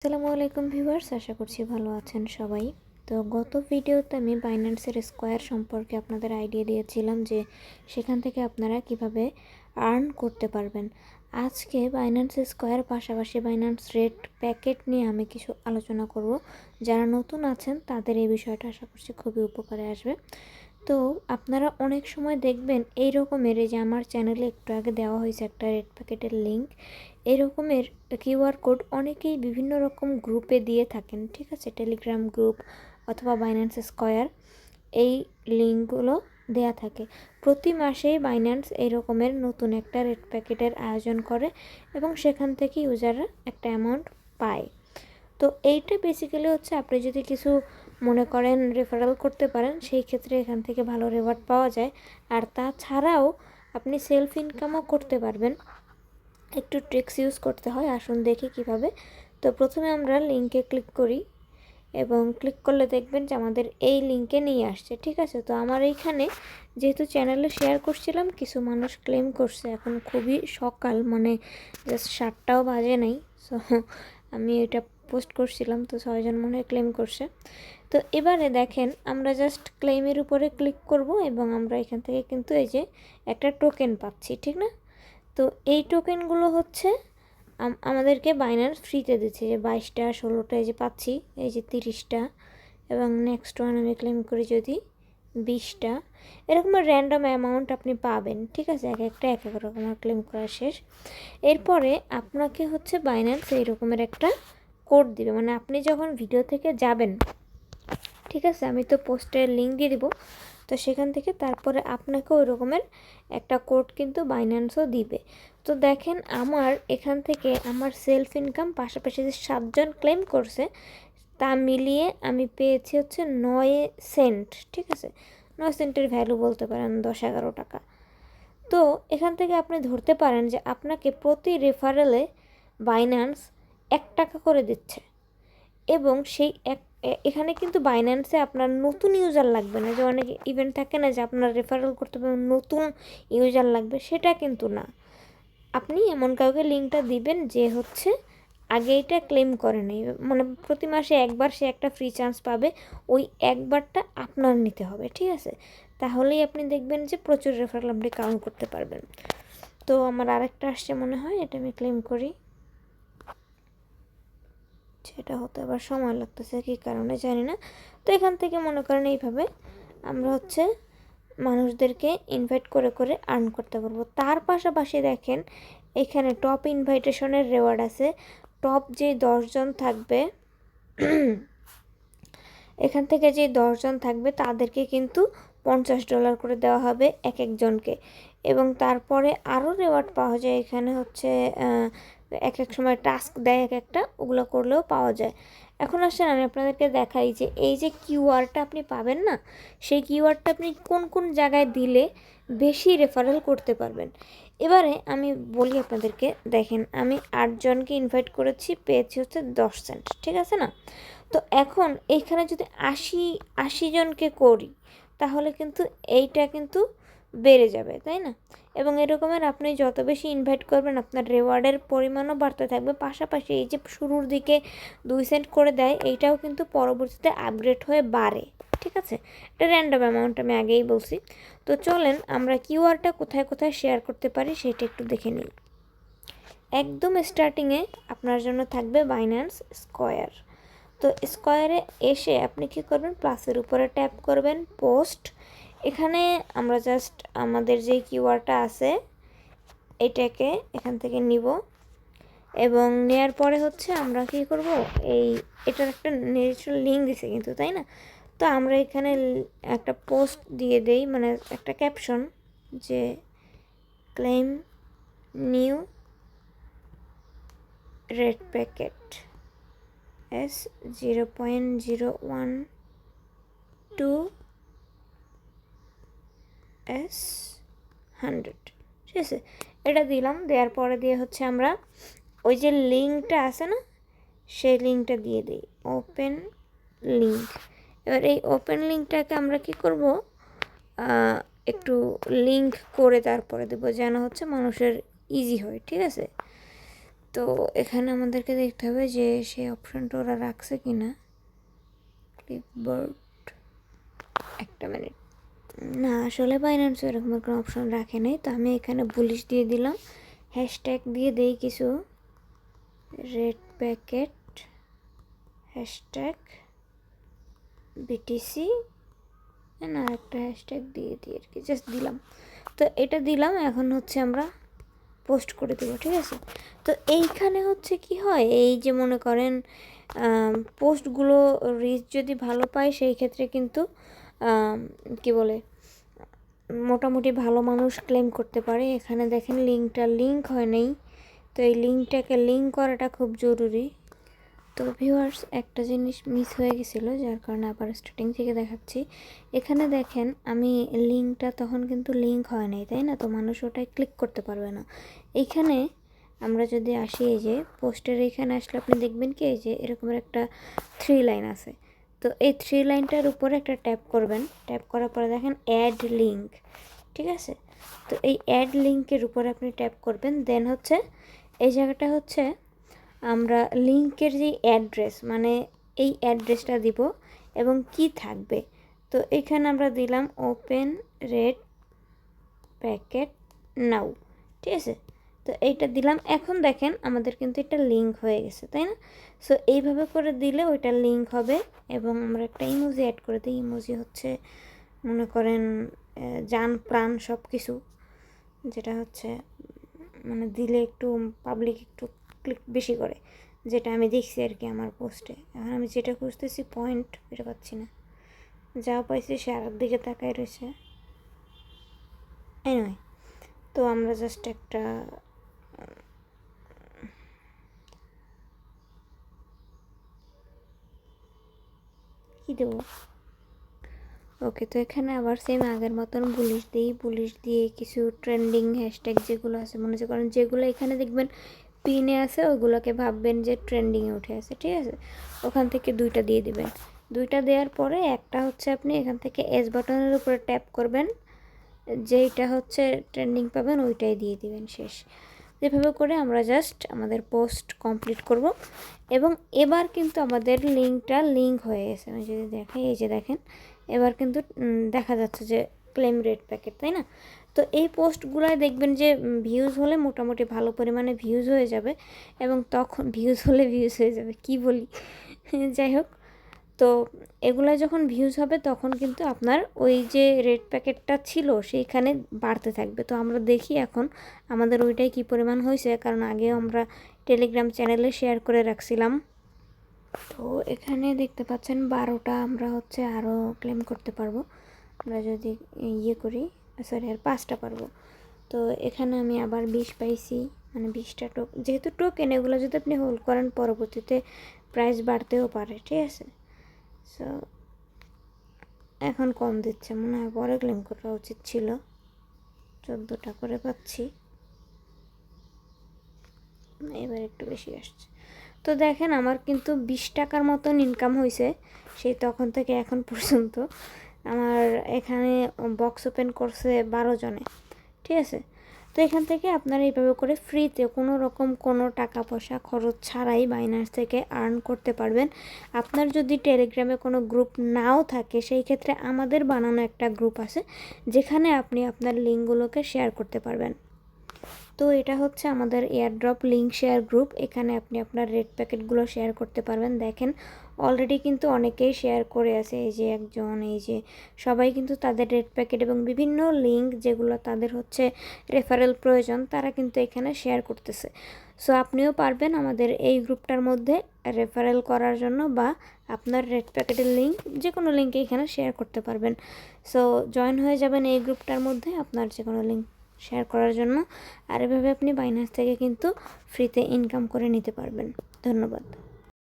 আসসালামু আলাইকুম ভিউয়ার্স, আশা করছি ভালো আছেন সবাই। তো গত ভিডিওতে আমি বাইন্যান্সের স্কোয়ার সম্পর্কে আপনাদের আইডিয়া দিয়েছিলাম যে সেখান থেকে আপনারা কিভাবে আর্ন করতে পারবেন। আজকে বাইন্যান্স স্কোয়ার পাশাপাশি বাইন্যান্স রেট প্যাকেট নিয়ে আমি কিছু আলোচনা করব। যারা নতুন আছেন তাদের এই বিষয়টা আশা করছি খুবই উপকারে আসবে। তো আপনারা অনেক সময় দেখবেন এই রকমের, এই যে আমার চ্যানেলে একটু আগে দেওয়া হয়েছে একটা রেড প্যাকেটের লিঙ্ক, এই রকমের কিউআর কোড অনেকেই বিভিন্ন রকম গ্রুপে দিয়ে থাকেন, ঠিক আছে, টেলিগ্রাম গ্রুপ অথবা বাইন্যান্স স্কোয়ার, এই লিঙ্কগুলো দেয়া থাকে। প্রতি মাসেই বাইন্যান্স এই রকমের নতুন একটা রেড প্যাকেটের আয়োজন করে এবং সেখান থেকে ইউজাররা একটা অ্যামাউন্ট পায়। তো এইটা বেসিক্যালি হচ্ছে আপনি যদি কিছু মনে করেন রেফারেল করতে পারেন, সেই ক্ষেত্রে এখান থেকে ভালো রেওয়ার্ড পাওয়া যায়। আর তাছাড়াও আপনি সেলফ ইনকামও করতে পারবেন। একটু ট্রিক্স ইউজ করতে হয়, আসুন দেখি কিভাবে। তো প্রথমে আমরা লিঙ্কে ক্লিক করি এবং ক্লিক করলে দেখবেন যে আমাদের এই লিঙ্কে নিয়ে আসছে, ঠিক আছে। তো আমার এইখানে যেহেতু চ্যানেলে শেয়ার করছিলাম, কিছু মানুষ ক্লেম করছে। এখন খুবই সকাল, মানে জাস্ট 7টাও বাজে নাই। সো আমি এটা পোস্ট করছিলাম, তো 6জন মনে হয় ক্লেম করছে। তো এবারে দেখেন আমরা জাস্ট ক্লেমের উপরে ক্লিক করব এবং আমরা এখান থেকে কিন্তু এই যে একটা টোকেন পাচ্ছি, ঠিক না। তো এই টোকেনগুলো হচ্ছে আমাদেরকে বাইন্যান্স ফ্রিতে দিচ্ছে, যে 22টা 16টা এই যে পাচ্ছি, এই যে 30টা, এবং নেক্সট ওয়ান আমি ক্লেম করি যদি 20টা, এরকম র্যান্ডম অ্যামাউন্ট আপনি পাবেন, ঠিক আছে। এক এক রকমের ক্লেম করা শেষ। এরপরে আপনাকে হচ্ছে বাইন্যান্স এই রকমের একটা কোড দিবে, মানে আপনি যখন ভিডিও থেকে যাবেন, ঠিক আছে, আমি তো পোস্টের লিঙ্ক দিয়ে দিব, তো সেখান থেকে তারপরে আপনাকে ওই রকমের একটা কোড কিন্তু বাইন্যান্সও দিবে। তো দেখেন আমার এখান থেকে আমার সেলফ ইনকাম পাশাপাশি যে 7জন ক্লেম করছে তা মিলিয়ে আমি পেয়েছি হচ্ছে 9 সেন্ট, ঠিক আছে। 9 সেন্টের ভ্যালু বলতে পারেন 10-11 টাকা। তো এখান থেকে আপনি ধরতে পারেন যে আপনাকে প্রতি রেফারেলে বাইন্যান্স 1 টাকা করে দিচ্ছে, এবং সেই এখানে কিন্তু বাইন্যান্সে আপনার নতুন ইউজার লাগবে না, যে অনেক ইভেন্ট থাকে না যে আপনার রেফারেল করতে পারবেন নতুন ইউজার লাগবে, সেটা কিন্তু না। আপনি এমন কাউকে লিঙ্কটা দিবেন যে হচ্ছে আগে এটা ক্লেম করে নেই, মানে প্রতি মাসে একবার সে একটা ফ্রি চান্স পাবে, ওই একবারটা আপনার নিতে হবে, ঠিক আছে। তাহলেই আপনি দেখবেন যে প্রচুর রেফারেল আপনি কাউন্ট করতে পারবেন। তো আমার আরেকটা আসছে মনে হয়, এটা আমি ক্লেম করি। সেটা হতে আবার সময় লাগতেছে, কী কারণে জানি না। তো এখান থেকে মনে করেন এইভাবে আমরা হচ্ছে মানুষদেরকে ইনভাইট করে করে আর্ন করতে পারবো। তার পাশাপাশি দেখেন এখানে টপ ইনভাইটেশনের রেওয়ার্ড আছে। টপ যে 10জন থাকবে, এখান থেকে যে 10জন থাকবে তাদেরকে কিন্তু $50 করে দেওয়া হবে এক একজনকে, এবং তারপরে আরও রেওয়ার্ড পাওয়া যায়। এখানে হচ্ছে এক এক সময় টাস্ক দেয় এক একটা, ওগুলো করলেও পাওয়া যায়। এখন আসেন আমি আপনাদেরকে দেখাই যে এই যে কিউআরটা আপনি পাবেন না, সেই কিউআরটা আপনি কোন কোন জায়গায় দিলে বেশি রেফারেল করতে পারবেন। এবারে আমি বলি আপনাদেরকে, দেখেন আমি 8জনকে ইনভাইট করেছি, পেয়েছি হচ্ছে 10 সেন্ট, ঠিক আছে না। তো এখন এইখানে যদি 80 জনকে করি তাহলে কিন্তু এইটা কিন্তু বেড়ে যাবে, তাই না। এবং এরকমের আপনি যত বেশি ইনভাইট করবেন আপনার রেওয়ার্ডের পরিমাণও বাড়তে থাকবে। পাশাপাশি এই যে শুরুর দিকে 2 সেন্ট করে দেয়, এইটাও কিন্তু পরবর্তীতে আপগ্রেড হয়ে বাড়ে, ঠিক আছে। এটা র্যান্ডম অ্যামাউন্ট, আমি আগেই বলছি। তো চলেন আমরা কিউআরটা কোথায় কোথায় শেয়ার করতে পারি সেটা একটু দেখে নিই। একদম স্টার্টিংয়ে আপনার জন্য থাকবে বাইন্যান্স স্কোয়ার। তো স্কোয়ারে এসে আপনি কী করবেন, প্লাসের উপরে ট্যাপ করবেন, পোস্ট। এখানে আমরা জাস্ট আমাদের যে কিউআরটা আছে এটাকে এখান থেকে নিব, এবং নেয়ার পরে হচ্ছে আমরা কী করব, এটার একটা নিজস্ব লিঙ্ক দিছে কিন্তু, তাই না। তো আমরা এখানে একটা পোস্ট দিয়ে দেই, মানে একটা ক্যাপশন, যে claim new red packet S0.012S100, ঠিক আছে। এটা দিলাম, দেওয়ার পরে দিয়ে হচ্ছে আমরা ওই যে লিঙ্কটা আছে না, সেই লিঙ্কটা দিয়ে দিই, ওপেন লিঙ্ক। এবার এই ওপেন লিঙ্কটাকে আমরা কি করব, একটু লিঙ্ক করে তারপরে দেবো, যেন হচ্ছে মানুষের ইজি হয়, ঠিক আছে। তো এখানে আমাদেরকে দেখতে হবে যে সেই অপশনটা ওরা রাখছে কি না। ক্লিপবোর্ড, একটা মিনিট। না, আসলে বাইন্যান্স এরকম কোনো অপশন রাখে নাই। তো আমি এখানে বুলিশ দিয়ে দিলাম, হ্যাশট্যাগ দিয়ে দেই কিছু, রেড প্যাকেট হ্যাশট্যাগ বিটিসি, না একটা হ্যাশট্যাগ দিয়ে দিই আর কি, জাস্ট দিলাম। তো এটা দিলাম, এখন হচ্ছে আমরা পোস্ট করে দেবো, ঠিক আছে। তো এইখানে হচ্ছে কি হয়, এই যে মনে করেন পোস্টগুলো রিচ যদি ভালো পায় সেই ক্ষেত্রে কিন্তু কি বলে মোটামুটি ভালো মানুষ ক্লেম করতে পারে। এখানে দেখেন লিঙ্কটা লিঙ্ক হয় নাই, তো এই লিঙ্কটাকে লিঙ্ক করাটা খুব জরুরি। তো ভিউয়ার্স, একটা জিনিস মিস হয়ে গেছিলো, যার কারণে আবার স্টার্টিং থেকে দেখাচ্ছি। এখানে দেখেন আমি লিঙ্কটা তখন কিন্তু লিঙ্ক হয় নাই, তাই না? তো মানুষ ওটাই ক্লিক করতে পারবে না। এইখানে আমরা যদি আসি, এই যে পোস্টের এইখানে আসলে আপনি দেখবেন কি, এই যে এরকম একটা 3 লাইন আছে। তো এই 3 লাইনটার উপরে একটা ট্যাপ করবেন, ট্যাপ করার পরে দেখেন অ্যাড লিঙ্ক, ঠিক আছে। তো এই অ্যাড লিঙ্কের উপরে আপনি ট্যাপ করবেন, দেন হচ্ছে এই জায়গাটা হচ্ছে আমরা লিঙ্কের যে অ্যাড্রেস, মানে এই অ্যাড্রেসটা দিব এবং কি থাকবে। তো এখানে আমরা দিলাম ওপেন রেড প্যাকেট নাও, ঠিক আছে। তো এইটা দিলাম, এখন দেখেন আমাদের কিন্তু এটা লিঙ্ক হয়ে গেছে, তাই না? সো এইভাবে করে দিলে ওইটা লিঙ্ক হবে। এবং আমরা একটা ইমোজি অ্যাড করে দিই। ইমোজি হচ্ছে মনে করেন জান প্রাণ সব কিছু, যেটা হচ্ছে মানে দিলে একটু পাবলিক একটু ক্লিক বেশি করে, যেটা আমি দেখছি আর কি আমার পোস্টে। এখন আমি যেটা খুঁজতেছি পয়েন্ট, এটা পাচ্ছি না, যা পাইছি সে আর দিকে তাকায় রয়েছে। এনিওয়ে, তো আমরা জাস্ট একটা কী দেবো, ওকে। তো এখানে আবার সেম আগের মতন বুলিশ দিই, বুলিশ দিয়ে কিছু ট্রেন্ডিং হ্যাশট্যাগ যেগুলো আছে, মনে করেন যেগুলো এখানে দেখবেন পিনে আছে, ওগুলোকে ভাববেন যে ট্রেন্ডিংয়ে উঠে আছে, ঠিক আছে। ওখান থেকে 2টা দিয়ে দিবেন। 2টা দেওয়ার পরে একটা হচ্ছে আপনি এখান থেকে এস বাটনের উপরে ট্যাপ করবেন, যেইটা হচ্ছে ট্রেন্ডিং পাবেন ওইটাই দিয়ে দিবেন, শেষ। এভাবে করে আমরা জাস্ট আমাদের পোস্ট কমপ্লিট করব। এবং এবার কিন্তু আমাদের লিঙ্কটা লিঙ্ক হয়ে গেছে। আমি যদি দেখাই, এই যে দেখেন এবার কিন্তু দেখা যাচ্ছে যে ক্লেম রেড প্যাকেট, তাই না? তো এই পোস্টগুলোয় দেখবেন যে ভিউজ হলে মোটামুটি ভালো পরিমাণে ভিউজ হয়ে যাবে, এবং তখন ভিউজ হলে ভিউজ হয়ে যাবে কি বলি যাই হোক। তো এগুলো যখন ভিউজ হবে তখন কিন্তু আপনার ওই যে রেড প্যাকেটটা ছিল সেইখানে বাড়তে থাকবে। তো আমরা দেখি এখন আমাদের ওইটাই কি পরিমাণ হয়েছে, কারণ আগেও আমরা টেলিগ্রাম চ্যানেলে শেয়ার করে রাখছিলাম। তো এখানে দেখতে পাচ্ছেন 12টা আমরা হচ্ছে আরও ক্লেম করতে পারবো, আমরা যদি ইয়ে করি, সরি আর 5টা পারবো। তো এখানে আমি আবার 20 পাইছি, মানে 20টা যেহেতু টোকেন, এগুলো যদি আপনি হোল্ড করেন পরবর্তীতে প্রাইস বাড়তেও পারে, ঠিক আছে। সো এখন কম দিচ্ছে, মনে হয় পরে ক্লেম করা উচিত ছিল। 14টা করে পাচ্ছি, এবার একটু বেশি আসছে। তো দেখেন আমার কিন্তু 20 টাকার মতন ইনকাম হয়েছে সেই তখন থেকে এখন পর্যন্ত। আমার এখানে বক্স ওপেন করছে 12 জনে, ঠিক আছে। তো এখান থেকে আপনারা এইভাবে করে ফ্রিতে কোনো রকম কোনো টাকা পয়সা খরচ ছাড়াই বাইন্যান্স থেকে আর্ন করতে পারবেন। আপনার যদি টেলিগ্রামে কোনো গ্রুপ নাও থাকে, সেই ক্ষেত্রে আমাদের বানানো একটা গ্রুপ আছে, যেখানে আপনি আপনার লিঙ্কগুলোকে শেয়ার করতে পারবেন। তো এটা হচ্ছে আমাদের এয়ারড্রপ লিঙ্ক শেয়ার গ্রুপ। এখানে আপনি আপনার রেড প্যাকেটগুলো শেয়ার করতে পারবেন। দেখেন অলরেডি কিন্তু অনেকেই শেয়ার করে আছে, এই যে একজন, এই যে সবাই কিন্তু তাদের রেড প্যাকেট এবং বিভিন্ন লিঙ্ক যেগুলো তাদের হচ্ছে রেফারেল প্রয়োজন, তারা কিন্তু এখানে শেয়ার করতেছে। সো আপনিও পারবেন আমাদের এই গ্রুপটার মধ্যে রেফারেল করার জন্য, বা আপনার রেড প্যাকেটের লিঙ্ক যে কোনো লিঙ্কে এখানে শেয়ার করতে পারবেন। সো জয়েন হয়ে যাবেন এই গ্রুপটার মধ্যে আপনার যে কোনো লিঙ্ক শেয়ার করার জন্য। আর এভাবে আপনি বাইন্যান্স থেকে কিন্তু ফ্রিতে ইনকাম করে নিতে পারবেন। ধন্যবাদ।